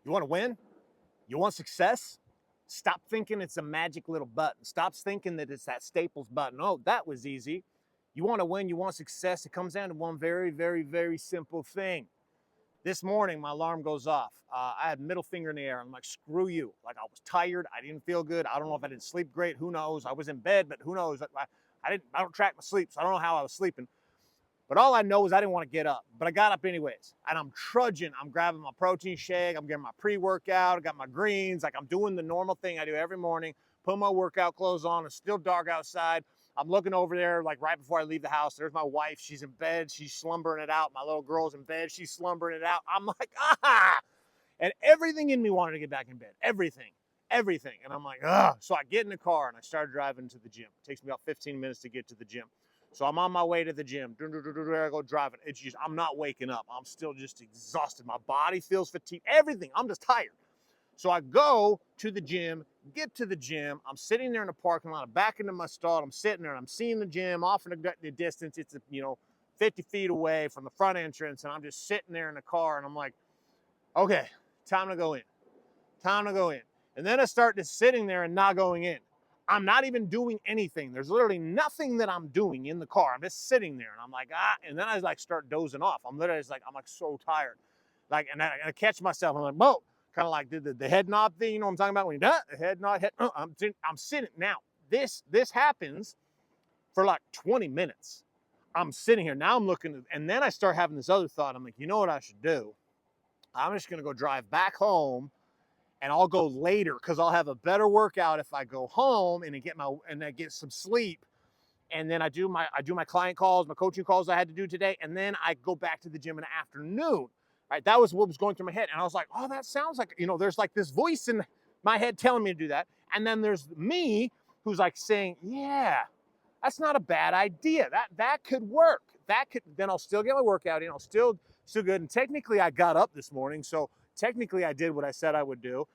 You want to win? You want success? Stop thinking it's a magic little button. Stop thinking that it's that Staples button. Oh, that was easy. You want to win, you want success. It comes down to one very, very, very simple thing. This morning, my alarm goes off. I had middle finger in the air. I'm like, screw you. Like, I was tired. I didn't feel good. I don't know if I didn't sleep great. Who knows? I was in bed, but who knows? I don't track my sleep, so I don't know how I was sleeping. But all I know is I didn't want to get up. But I got up anyways. And I'm trudging. I'm grabbing my protein shake. I'm getting my pre-workout. I got my greens. Like, I'm doing the normal thing I do every morning. Put my workout clothes on. It's still dark outside. I'm looking over there, like right before I leave the house. There's my wife. She's in bed. She's slumbering it out. My little girl's in bed. She's slumbering it out. I'm like, ah! And everything in me wanted to get back in bed. Everything. Everything. And I'm like, ah. So I get in the car and I start driving to the gym. It takes me about 15 minutes to get to the gym. So I'm on my way to the gym. I go driving. It's just, I'm not waking up. I'm still just exhausted. My body feels fatigued. Everything. I'm just tired. So I go to the gym, get to the gym. I'm sitting there in the parking lot. I back into my stall. I'm sitting there and I'm seeing the gym off in the distance. It's, 50 feet away from the front entrance. And I'm just sitting there in the car and I'm like, okay, time to go in. Time to go in. And then I start just sitting there and not going in. I'm not even doing anything. There's literally nothing that I'm doing in the car. I'm just sitting there and I'm like, and then I like start dozing off. I'm literally just like, I'm like so tired. Like, and I catch myself. I'm like, whoa, kind of like the head nod thing. You know what I'm talking about? When you the head nod, I'm sitting. Now, this happens for like 20 minutes. I'm sitting here. Now I'm looking, and then I start having this other thought. I'm like, you know what I should do? I'm just going to go drive back home and I'll go later because I'll have a better workout if I go home and I get some sleep. And then I do my client calls, my coaching calls I had to do today, and then I go back to the gym in the afternoon. Right? That was what was going through my head. And I was like, oh, that sounds like, there's like this voice in my head telling me to do that. And then there's me who's like saying, yeah, that's not a bad idea. That could work. Then I'll still get my workout in. I'll still good. And technically I got up this morning, so technically I did what I said I would do.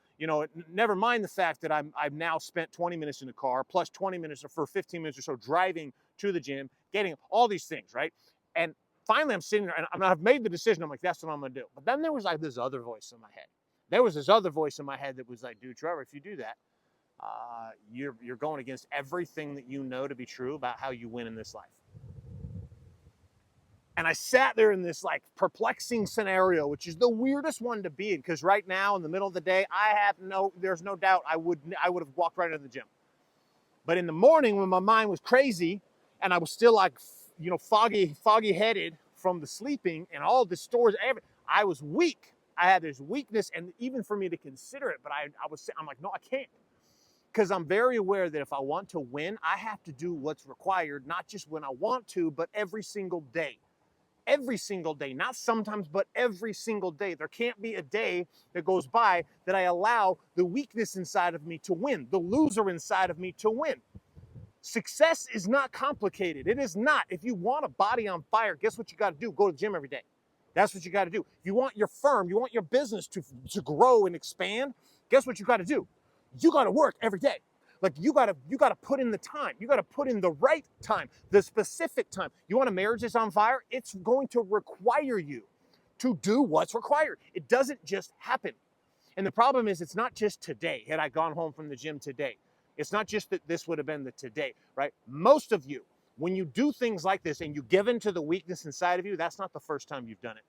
Never mind the fact that I've now spent 20 minutes in the car plus 20 minutes for 15 minutes or so driving to the gym, getting all these things, right? And finally I'm sitting there and I've made the decision. I'm like, that's what I'm gonna do. But then there was like this other voice in my head. There was this other voice in my head that was like, dude, Trevor, if you do that, you're going against everything that you know to be true about how you win in this life. And I sat there in this like perplexing scenario, which is the weirdest one to be in, because right now in the middle of the day, there's no doubt I would have walked right into the gym. But in the morning when my mind was crazy and I was still like, foggy headed from the sleeping and all the stores, I was weak. I had this weakness, and even for me to consider it, but I'm like, no, I can't. Because I'm very aware that if I want to win, I have to do what's required, not just when I want to, but every single day. Every single day, not sometimes, but every single day. There can't be a day that goes by that I allow the weakness inside of me to win, the loser inside of me to win. Success is not complicated. It is not. If you want a body on fire, guess what you got to do? Go to the gym every day. That's what you got to do. If you want your firm, you want your business to grow and expand, guess what you got to do? You got to work every day. Like you gotta put in the time. You gotta put in the right time, the specific time. You want a marriage that's on fire? It's going to require you to do what's required. It doesn't just happen. And the problem is, it's not just today. Had I gone home from the gym today, it's not just that this would have been the today, right? Most of you, when you do things like this and you give in to the weakness inside of you, that's not the first time you've done it.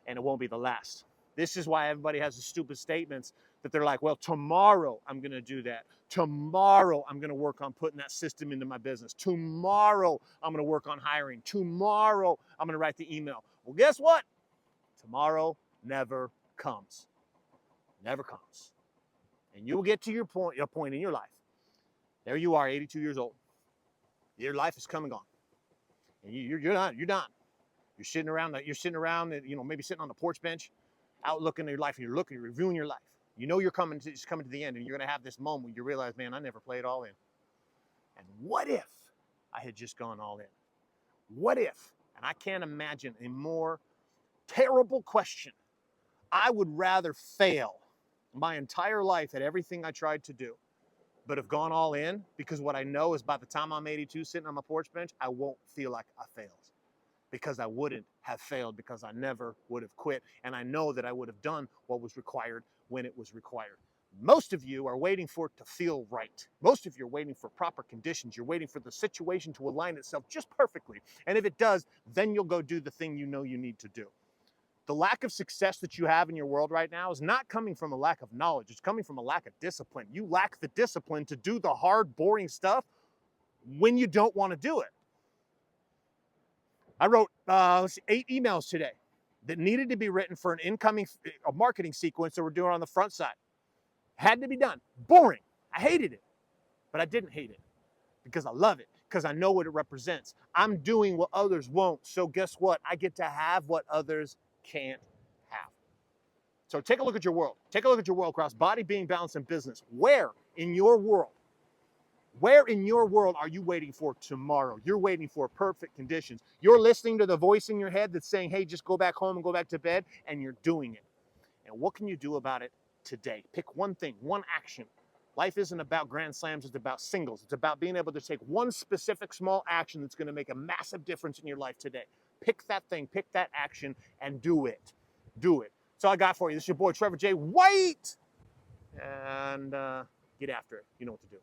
And it won't be the last. This is why everybody has the stupid statements that they're like, well, tomorrow I'm going to do that. Tomorrow I'm going to work on putting that system into my business. Tomorrow I'm going to work on hiring. Tomorrow I'm going to write the email. Well, guess what? Tomorrow never comes. Never comes. And you will get to your point in your life. There you are, 82 years old. Your life is come and gone. And you're done. You're done. You're sitting around, maybe sitting on the porch bench, out looking at your life, and you're reviewing your life. You know it's coming to the end, and you're going to have this moment where you realize, man, I never played all in. And what if I had just gone all in? What if? And I can't imagine a more terrible question. I would rather fail my entire life at everything I tried to do, but have gone all in, because what I know is by the time I'm 82 sitting on my porch bench, I won't feel like I failed. because I wouldn't have failed, because I never would have quit. And I know that I would have done what was required when it was required. Most of you are waiting for it to feel right. Most of you are waiting for proper conditions. You're waiting for the situation to align itself just perfectly. And if it does, then you'll go do the thing you know you need to do. The lack of success that you have in your world right now is not coming from a lack of knowledge. It's coming from a lack of discipline. You lack the discipline to do the hard, boring stuff when you don't want to do it. I wrote 8 emails today that needed to be written for an incoming marketing sequence that we're doing on the front side. Had to be done. Boring. I hated it, but I didn't hate it because I love it, because I know what it represents. I'm doing what others won't. So guess what? I get to have what others can't have. So take a look at your world. Take a look at your world across body, being, balance, and business. Where in your world are you waiting for tomorrow? You're waiting for perfect conditions. You're listening to the voice in your head that's saying, hey, just go back home and go back to bed, and you're doing it. And what can you do about it today? Pick one thing, one action. Life isn't about grand slams, it's about singles. It's about being able to take one specific small action that's going to make a massive difference in your life today. Pick that thing, pick that action, and do it. Do it. That's all I got for you. This is your boy, Trevor J. White. And get after it. You know what to do.